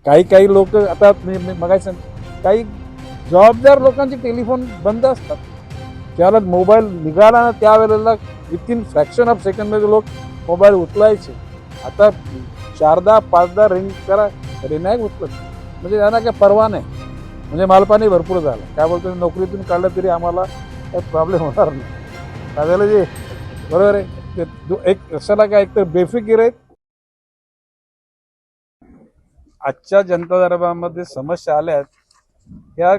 काही काही लोक आता मगाशी काही जबाबदार लोकांचे टेलिफोन बंद असतात. ज्याला मोबाईल निघाला ना त्यावेळेला विथिन फ्रॅक्शन ऑफ सेकंडमध्ये लोक मोबाईल उचलायचे. आता 4दा 5दा रिंग करा तरी नाही उचलत. म्हणजे त्यांना काय परवा नाही. म्हणजे मालपाणी भरपूर झालं. काय बोलतो, नोकरीतून काढलं तरी आम्हाला काही प्रॉब्लेम होणार नाही. काय जे बरोबर आहे. एक कशाला काय एकतर बेफिकीर आहेत. आजच्या जनता दरबारामध्ये समस्या आल्या आहेत ह्या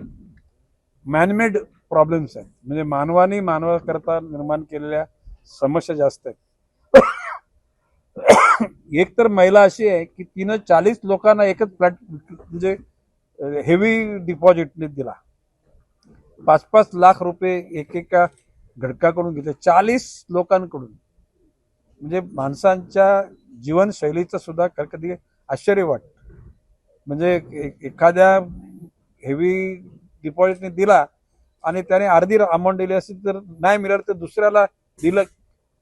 मॅनमेड प्रॉब्लेम्स आहेत. म्हणजे मानवानी मानवाकरता निर्माण केलेल्या समस्या जास्त आहेत. एक तर महिला अशी आहे की तिनं 40 लोकांना एकच फ्लॅट म्हणजे हेवी डिपॉझिटने दिला. 5-5 लाख रुपये एकेका घटकाकडून घेतले 40 लोकांकडून. म्हणजे माणसांच्या जीवनशैलीचं सुद्धा कधी आश्चर्य वाटतं. म्हणजे एखाद्या हेवी डिपॉझिटने दिला आणि त्याने अर्धी अमाऊंट दिली असेल तर नाही मिळालं तर दुसऱ्याला दिलं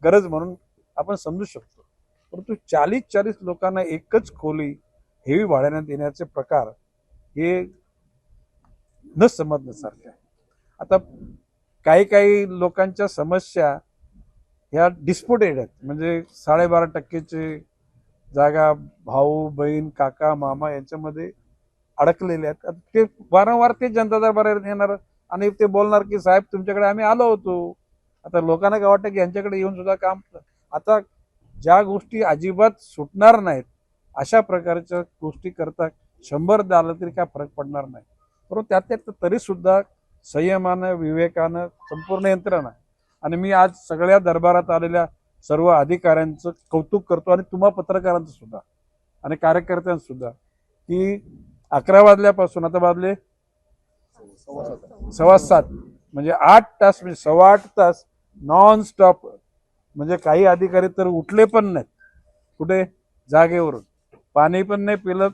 गरज म्हणून आपण समजू शकतो. परंतु 40 लोकांना एकच खोली हेवी भाड्याने देण्याचे प्रकार हे न समजण्यासारखे आहे. आता काही काही लोकांच्या समस्या ह्या डिस्प्युटेड आहेत. म्हणजे 12.5% जागा भाऊ बहीण काका मामा यांच्यामध्ये अडकलेले आहेत. ते वारंवार ते जनता दरबारात येणार आणि ते बोलणार की साहेब तुमच्याकडे आम्ही आलो होतो. आता लोकांना काय वाटतं की यांच्याकडे येऊन सुद्धा काम. आता ज्या गोष्टी अजिबात सुटणार नाहीत अशा प्रकारच्या गोष्टी करता 100 झालं तरी काय फरक पडणार नाही. परंतु त्यात तरी सुद्धा संयमानं विवेकानं संपूर्ण यंत्रणा. आणि मी आज सगळ्या दरबारात आलेल्या सर्व अधिकाऱ्यांचं कौतुक करतो आणि तुम्हा पत्रकारांचं सुद्धा आणि कार्यकर्त्यांचं सुद्धा की 11 वाजल्यापासून आता वाजले 7:15 म्हणजे 8 तास म्हणजे 8.25 तास नॉन स्टॉप. म्हणजे काही अधिकारी तर उठले पण नाहीत कुठे जागेवरून. पाणी पण नाही पिलं.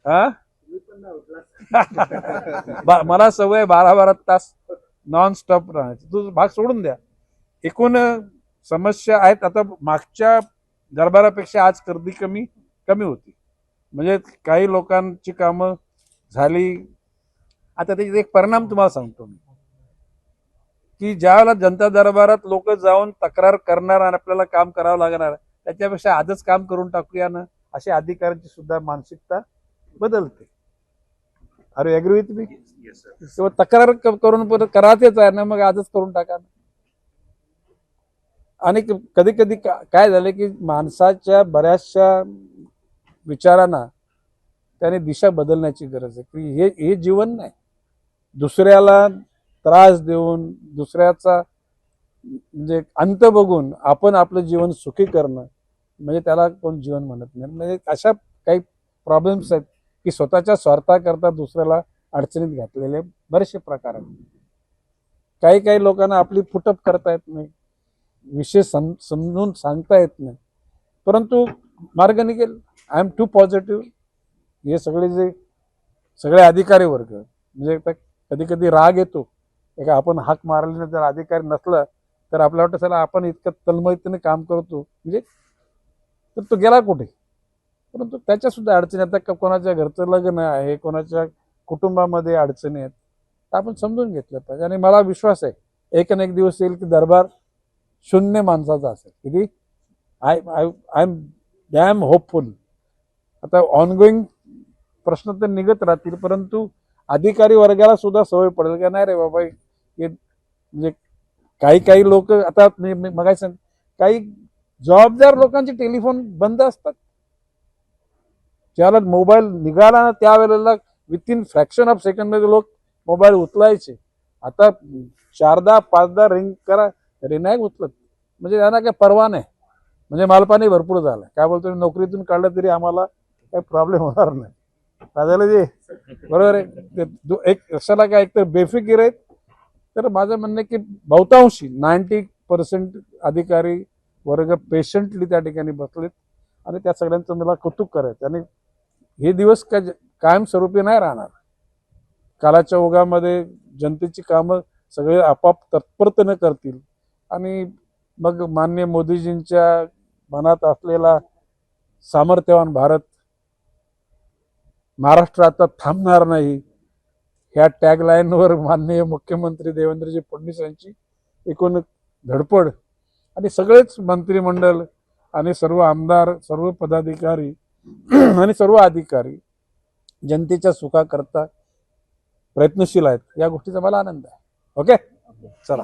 हा मला सवय 12-12 तास नॉन स्टॉप राहण्याची. तो भाग सोडून द्या. एकूण समस्या आहेत. आता मागच्या दरबारापेक्षा आज गर्दी कमी होती. म्हणजे काही लोकांची कामं झाली. आता त्याचा एक परिणाम तुम्हाला सांगतो मी की ज्यावेळेला जनता दरबारात लोक जाऊन तक्रार करणार आणि आपल्याला काम करावं लागणार त्याच्यापेक्षा आजच काम करून टाकूया ना अशी अधिकाऱ्यांची सुद्धा मानसिकता बदलते. अरे ॲग्री विथ मी. तक्रार करून करायचेच आहे ना मग आजच करून टाका. आणि कधी कधी काय झालं की माणसाच्या बऱ्याचशा विचारांना त्याने दिशा बदलण्याची गरज आहे की हे जीवन नाही. दुसऱ्याला त्रास देऊन दुसऱ्याचा म्हणजे अंत बघून आपण आपलं जीवन सुखी करणं म्हणजे त्याला कोण जीवन म्हणत नाही. म्हणजे अशा काही प्रॉब्लेम्स आहेत की स्वतःच्या स्वार्थाकरता दुसऱ्याला अडचणीत घातलेले बरेचसे प्रकार आहेत. काही लोकांना आपली फुटअप करता येत नाही. विषय समजून सांगता येत नाही. परंतु मार्ग निघेल. I am too positive. हे सगळे अधिकारी वर्ग म्हणजे कधी कधी राग येतो. आपण हाक मारल्याने जर अधिकारी नसला तर आपल्याला वाटतं चला आपण इतकं तळमळीने काम करतो म्हणजे तर तो गेला कुठे. परंतु त्याच्या सुद्धा अडचणी आता कोणाच्या घरचं लग्न आहे कोणाच्या कुटुंबामध्ये अडचणी आहेत तर आपण समजून घेतलं पाहिजे. आणि मला विश्वास आहे एक ना एक दिवस येईल की दरबार शून्य माणसाचा असेल. किती आय एम डॅम होपफुल. आता ऑनगोईंग प्रश्न तर निघत राहतील परंतु अधिकारी वर्गाला सुद्धा सवय पडेल का नाही रे बाबा हे म्हणजे काही लोक आता मगाशी काही जबाबदार लोकांचे टेलिफोन बंद असतात. ज्याला मोबाईल निघाला ना त्यावेळेला विथिन फ्रॅक्शन ऑफ सेकंडमध्ये लोक मोबाईल उचलायचे. आता 4दा 5दा रिंग करा तरी नाही उचलत. म्हणजे त्यांना काही परवा नाही. म्हणजे मालपाणी भरपूर झालं. काय बोलतो, नोकरीतून काढलं तरी आम्हाला काही प्रॉब्लेम होणार नाही. राजाला जे बरोबर आहे. एक कशाला काय एकतर बेफिकीर आहेत. तर माझं म्हणणं आहे की बहुतांशी 90% अधिकारी वर्ग पेशंटली त्या ठिकाणी बसलेत आणि त्या सगळ्यांचं मला कौतुक करायचं. आणि हे दिवस काय कायमस्वरूपी नाही राहणार. कालाच्या ओघामध्ये जनतेची कामं सगळे आपाप तत्परतेनं करतील आणि मग माननीय मोदीजींच्या मनात असलेला सामर्थ्यवान भारत महाराष्ट्र आता थांबणार नाही, ह्या टॅगलाईनवर माननीय मुख्यमंत्री देवेंद्रजी फडणवीस यांची एकूण धडपड आणि सगळेच मंत्रिमंडळ आणि सर्व आमदार, सर्व पदाधिकारी आणि सर्व अधिकारी जनतेच्या सुखाकरता प्रयत्नशील आहेत, या गोष्टीचा मला आनंद आहे. ओके, चला.